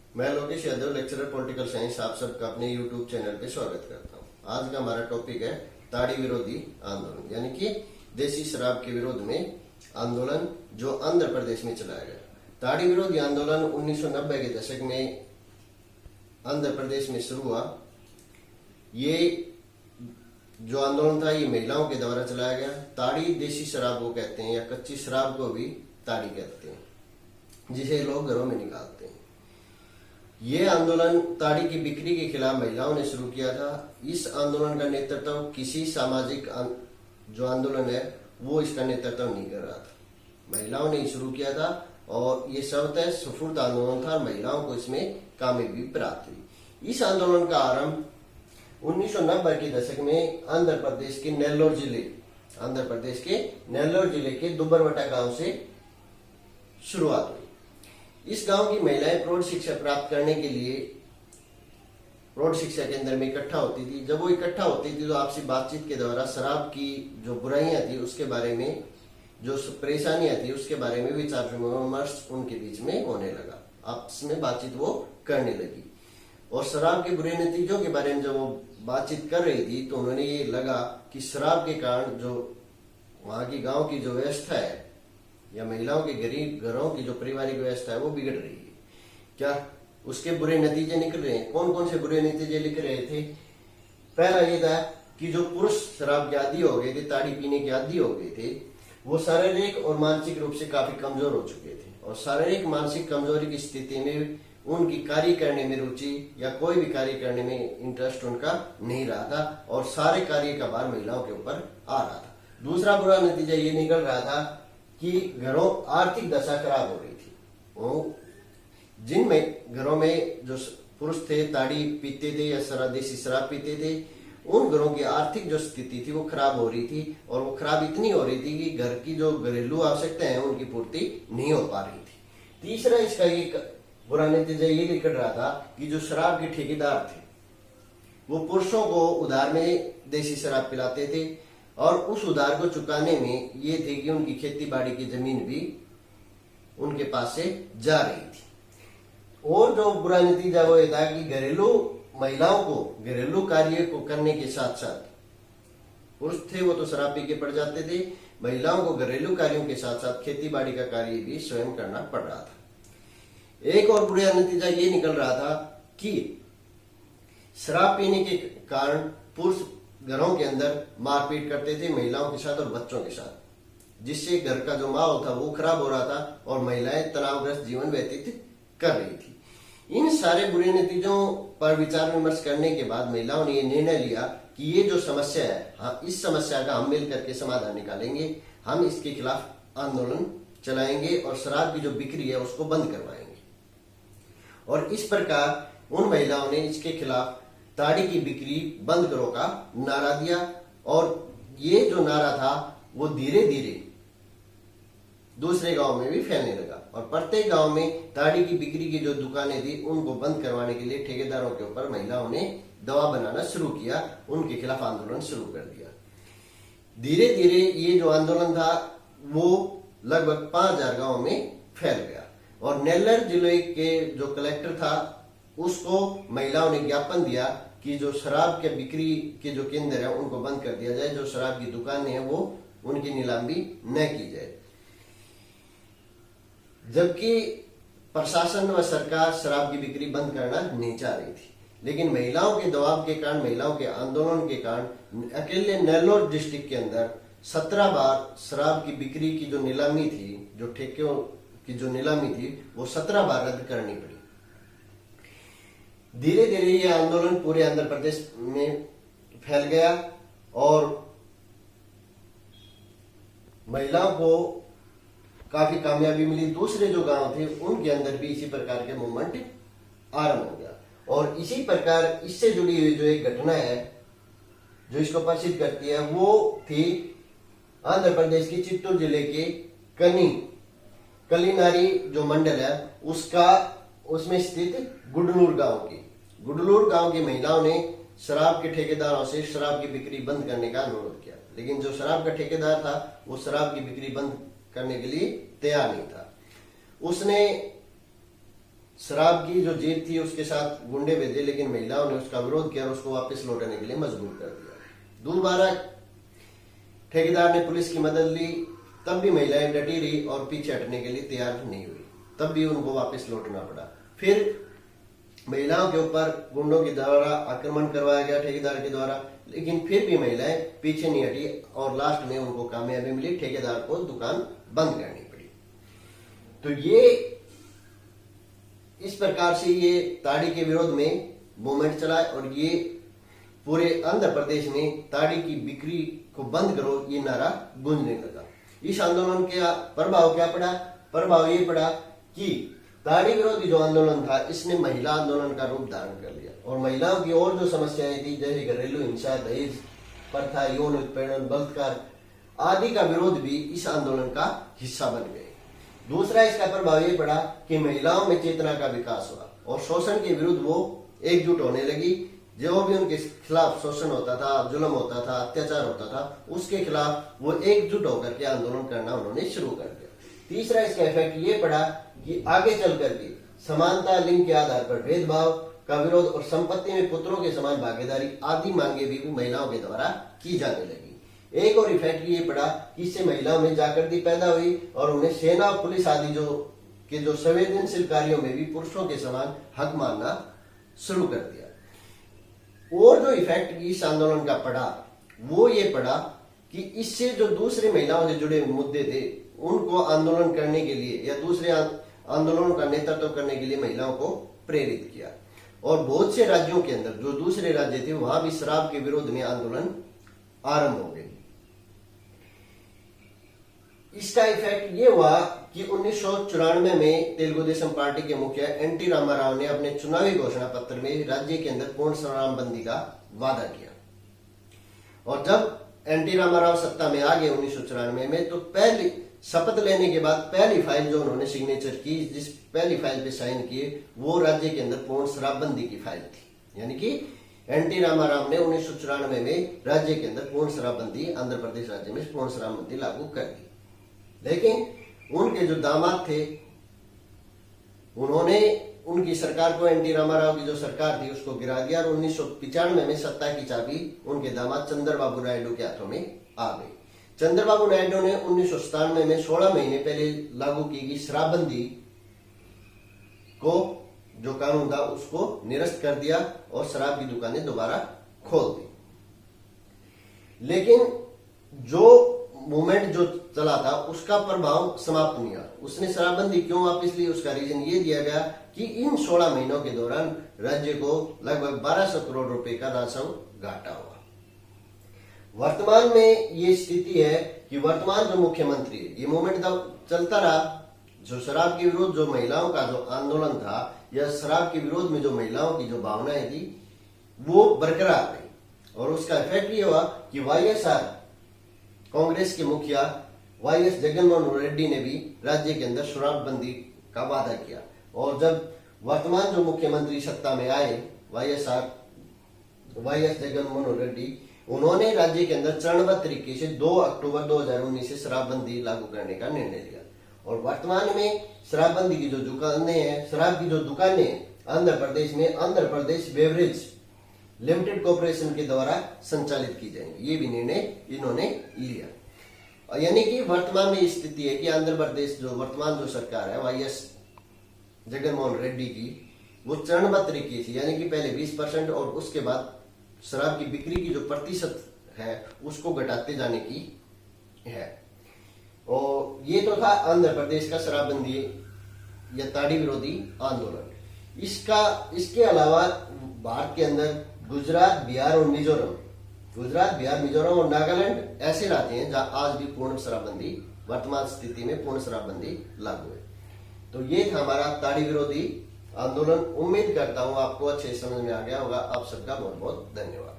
मैं Lokesh Yadav, lecturer political science, आप सबका अपने यूट्यूब चैनल पे स्वागत करता हूं। आज का हमारा टॉपिक है ताड़ी विरोधी आंदोलन, यानी कि देसी शराब के विरोध में आंदोलन जो आंध्र प्रदेश में चलाया गया। ताड़ी विरोधी आंदोलन 1990 के दशक में आंध्र प्रदेश में शुरू हुआ। ये जो आंदोलन था ये महिलाओं के द्वारा चलाया गया। ताड़ी देसी शराब को कहते हैं या कच्ची शराब को भी ताड़ी कहते हैं, जिसे लोग घरों में निकालते हैं। ये आंदोलन ताड़ी की बिक्री के खिलाफ महिलाओं ने शुरू किया था। इस आंदोलन का नेतृत्व किसी सामाजिक जो आंदोलन है वो इसका नेतृत्व नहीं कर रहा था, महिलाओं ने ही शुरू किया था और ये स्वतः स्फूर्त आंदोलन था। महिलाओं को इसमें कामयाबी भी प्राप्त हुई। इस आंदोलन का आरंभ 1990 के दशक में आंध्र प्रदेश के नेल्लोर जिले के दुब्बरवटा गांव से शुरुआत हुई। इस गांव की महिलाएं प्रौढ़ शिक्षा प्राप्त करने के लिए प्रौढ़ शिक्षा केंद्र में इकट्ठा होती थी। जब वो इकट्ठा होती थी तो आपसी बातचीत के द्वारा शराब की जो बुराइयां थी उसके बारे में, जो परेशानियां थी उसके बारे में विचार विमर्श उनके बीच में होने लगा। आपस में बातचीत वो करने लगी और शराब के बुरे नतीजों के बारे में जब वो बातचीत कर रही थी तो उन्होंने ये लगा कि शराब के कारण जो वहां की गांव की जो व्यवस्था है या महिलाओं के गरीब घरों की जो पारिवारिक व्यवस्था है वो बिगड़ रही है। क्या उसके बुरे नतीजे निकल रहे हैं? कौन कौन से बुरे नतीजे लिख रहे थे? पहला ये था कि जो पुरुष शराब के आदी हो गए थे, ताड़ी पीने के आदी हो गए थे, वो शारीरिक और मानसिक रूप से काफी कमजोर हो चुके थे और शारीरिक मानसिक कमजोरी की स्थिति में उनकी कार्य करने में रुचि या कोई भी कार्य करने में इंटरेस्ट उनका नहीं रहा था और सारे कार्य का भार महिलाओं के ऊपर आ रहा था। दूसरा बुरा नतीजा ये निकल रहा था कि घरों आर्थिक दशा खराब हो रही थी। वो जिनमें घरों में जो पुरुष थे ताड़ी पीते थे या देसी शराब पीते थे, उन घरों की आर्थिक जो स्थिति थी वो खराब हो रही थी और वो खराब इतनी हो रही थी कि घर की जो घरेलू आवश्यकताएं हैं उनकी पूर्ति नहीं हो पा रही थी। तीसरा इसका एक बुरा नतीजा ये निकल रहा था कि जो शराब के ठेकेदार थे वो पुरुषों को उधार में देसी शराब पिलाते थे और उस उधार को चुकाने में ये थे कि उनकी खेती बाड़ी की जमीन भी उनके पास से जा रही थी। और जो बुरा नतीजा वो था कि घरेलू महिलाओं को घरेलू कार्य को करने के साथ साथ, पुरुष थे वो तो शराब पी के पड़ जाते थे, महिलाओं को घरेलू कार्यों के साथ साथ खेती बाड़ी का कार्य भी स्वयं करना पड़ रहा था। एक और बुरा नतीजा ये निकल रहा था कि शराब पीने के कारण पुरुष घरों के अंदर मारपीट करते थे महिलाओं के साथ और बच्चों के साथ, जिससे घर का जो माहौल था वो खराब हो रहा था और महिलाएं तनावग्रस्त जीवन व्यतीत कर रही थी। इन सारे बुरे नतीजों पर विचार विमर्श करने के बाद महिलाओं ने ये निर्णय लिया कि ये जो समस्या है, हाँ, इस समस्या का हम मिल करके समाधान निकालेंगे। हम इसके खिलाफ आंदोलन चलाएंगे और शराब की जो बिक्री है उसको बंद करवाएंगे। और इस प्रकार उन महिलाओं ने इसके खिलाफ ताड़ी की बिक्री बंद करो का नारा दिया और ये जो नारा था वो धीरे धीरे दूसरे गांव में भी फैलने लगा और प्रत्येक गांव में ताड़ी की बिक्री की जो दुकानें थी उनको बंद करवाने के लिए ठेकेदारों के ऊपर महिलाओं ने दबाव बनाना शुरू किया, उनके खिलाफ आंदोलन शुरू कर दिया। धीरे धीरे ये जो आंदोलन था वो लगभग 5000 गांव में फैल गया और नेल्लोर जिले के जो कलेक्टर था उसको महिलाओं ने ज्ञापन दिया कि जो शराब के बिक्री के जो केंद्र है उनको बंद कर दिया जाए, जो शराब की दुकानें हैं वो उनकी नीलामी न की जाए। जबकि प्रशासन व सरकार शराब की बिक्री बंद करना नहीं चाह रही थी, लेकिन महिलाओं के दबाव के कारण, महिलाओं के आंदोलन के कारण अकेले नेल्लोर डिस्ट्रिक्ट के अंदर 17 बार शराब की बिक्री की जो नीलामी थी, जो ठेकों की जो नीलामी थी वो 17 बार रद्द करनी पड़ी। धीरे धीरे ये आंदोलन पूरे आंध्र प्रदेश में फैल गया और महिलाओं को काफी कामयाबी मिली। दूसरे जो गांव थे उनके अंदर भी इसी प्रकार के मूवमेंट आरंभ हो गया और इसी प्रकार इससे जुड़ी हुई जो एक घटना है जो इसको प्रसिद्ध करती है वो थी आंध्र प्रदेश के चित्तूर जिले के कलिनारी जो मंडल है उसमें स्थित गुडलूर गांव की महिलाओं ने शराब के ठेकेदारों से शराब की बिक्री बंद करने का अनुरोध किया, लेकिन जो शराब का ठेकेदार था वो शराब की बिक्री बंद करने के लिए तैयार नहीं था। उसने शराब की जो जीत थी उसके साथ गुंडे भेजे, लेकिन महिलाओं ने उसका विरोध किया और उसको वापस लौटाने के लिए मजबूर कर दिया। दोबारा ठेकेदार ने पुलिस की मदद ली, तब भी महिलाएं डटी रही और पीछे हटने के लिए तैयार नहीं हुई, तब भी उनको वापस लौटना पड़ा। फिर महिलाओं के ऊपर गुंडों के द्वारा आक्रमण करवाया गया ठेकेदार के द्वारा, लेकिन फिर भी महिलाएं पीछे नहीं हटी और लास्ट में उनको कामयाबी मिली, ठेकेदार को दुकान बंद करनी पड़ी। तो ये इस प्रकार से ये ताड़ी के विरोध में मूवमेंट चला और ये पूरे आंध्र प्रदेश में ताड़ी की बिक्री को बंद करो ये नारा गूंजने लगा। इस आंदोलन का प्रभाव क्या पड़ा? प्रभाव ये पड़ा कि ताड़ी विरोधी जो आंदोलन था इसने महिला आंदोलन का रूप धारण कर लिया और महिलाओं की और जो समस्याएं थी जैसे घरेलू हिंसा, दहेज प्रथा, यौन उत्पीड़न, बलात्कार आदि का विरोध भी इस आंदोलन का हिस्सा बन गए। दूसरा इसका प्रभाव ये पड़ा कि महिलाओं में चेतना का विकास हुआ और शोषण के विरुद्ध वो एकजुट होने लगी। जो भी उनके खिलाफ शोषण होता था, जुल्म होता था, अत्याचार होता था, उसके खिलाफ वो एकजुट होकर के आंदोलन करना उन्होंने शुरू कर दिया। तीसरा इसका इफेक्ट ये पड़ा कि आगे चल करके समानता, लिंग के आधार पर भेदभाव का विरोध और संपत्ति में पुत्रों के समान भागीदारी आदि मांगे भी महिलाओं के द्वारा की जाने लगी। एक और इफेक्ट ये पड़ा कि इससे महिलाओं में जागृति पैदा हुई और उन्हें सेना, पुलिस आदि जो संवेदनशील कार्यों में भी पुरुषों के समान हक मानना शुरू कर दिया। और जो इफेक्ट इस आंदोलन का पड़ा वो ये पड़ा कि इससे जो दूसरे महिलाओं से जुड़े मुद्दे थे उनको आंदोलन करने के लिए या दूसरे आंदोलनों का नेतृत्व करने के लिए महिलाओं को प्रेरित किया और बहुत से राज्यों के अंदर जो दूसरे राज्य थे वहां भी शराब के विरोध में आंदोलन आरंभ हो गए। इसका इफेक्ट ये हुआ कि 1994 में तेलुगु देशम पार्टी के मुखिया एनटी रामाराव ने अपने चुनावी घोषणा पत्र में राज्य के अंदर पूर्ण शराबबंदी का वादा किया और जब एनटी रामाराव सत्ता में आ गए 1994 में, तो पहली शपथ लेने के बाद पहली फाइल जो उन्होंने सिग्नेचर की, जिस पहली फाइल पे साइन किए, वो राज्य के अंदर पूर्ण शराबबंदी की फाइल थी। यानी कि एनटी रामाराव ने 1994 में राज्य के अंदर पूर्ण शराबबंदी, आंध्र प्रदेश राज्य में पूर्ण शराबबंदी लागू कर दी। लेकिन उनके जो दामाद थे उन्होंने उनकी सरकार को, एनटी रामाराव की जो सरकार थी उसको गिरा दिया और 1995 में सत्ता की चाबी उनके दामाद चंद्रबाबू नायडू के हाथों में आ गई। चंद्रबाबू नायडू ने 1997 में 16 महीने पहले लागू की गई शराबबंदी को, जो कानून था, उसको निरस्त कर दिया और शराब की दुकानें दोबारा खोल दी। लेकिन जो मूवमेंट जो चला था उसका प्रभाव समाप्त नहीं हुआ। उसने शराबबंदी क्यों वापस ली, उसका रीजन ये दिया गया कि इन 16 महीनों के दौरान राज्य को लगभग 1200 करोड़ रुपए का राजस्व घाटा हुआ। वर्तमान में ये स्थिति है कि वर्तमान जो मुख्यमंत्री है, ये मूवमेंट जब चलता रहा, जो शराब के विरोध, जो महिलाओं का जो आंदोलन था या शराब के विरोध में जो महिलाओं की जो भावनाएं थी वो बरकरार रही और उसका इफेक्ट ये हुआ कि वाईएसआर कांग्रेस के मुखिया वाईएस जगनमोहन रेड्डी ने भी राज्य के अंदर शराबबंदी का वादा किया और जब वर्तमान जो मुख्यमंत्री सत्ता में आए वाईएस जगनमोहन रेड्डी, उन्होंने राज्य के अंदर चरणबद्ध तरीके से 2 अक्टूबर 2019 से शराबबंदी लागू करने का निर्णय लिया और वर्तमान में शराबबंदी की जो दुकानें हैं, शराब की जो दुकानें आंध्र प्रदेश में Andhra Pradesh beverage limited corporation के द्वारा संचालित की जाएंगी। ये भी निर्णय इन्होंने लिया। यानी कि वर्तमान में स्थिति है कि आंध्र प्रदेश जो वर्तमान जो सरकार है वाईएस जगनमोहन रेड्डी की, वो चरणबद्ध तरीके से, यानी कि पहले 20% और उसके बाद शराब की बिक्री की जो प्रतिशत है उसको घटाते जाने की है। और ये तो था आंध्र प्रदेश का शराबबंदी या ताड़ी विरोधी आंदोलन। इसके अलावा भारत के अंदर गुजरात, बिहार और मिजोरम और नागालैंड ऐसे राज्य हैं जहां आज भी पूर्ण शराबबंदी, वर्तमान स्थिति में पूर्ण शराबबंदी लागू है। तो ये था हमारा ताड़ी विरोधी आंदोलन। उम्मीद करता हूं आपको अच्छे समझ में आ गया होगा। आप सबका बहुत बहुत धन्यवाद।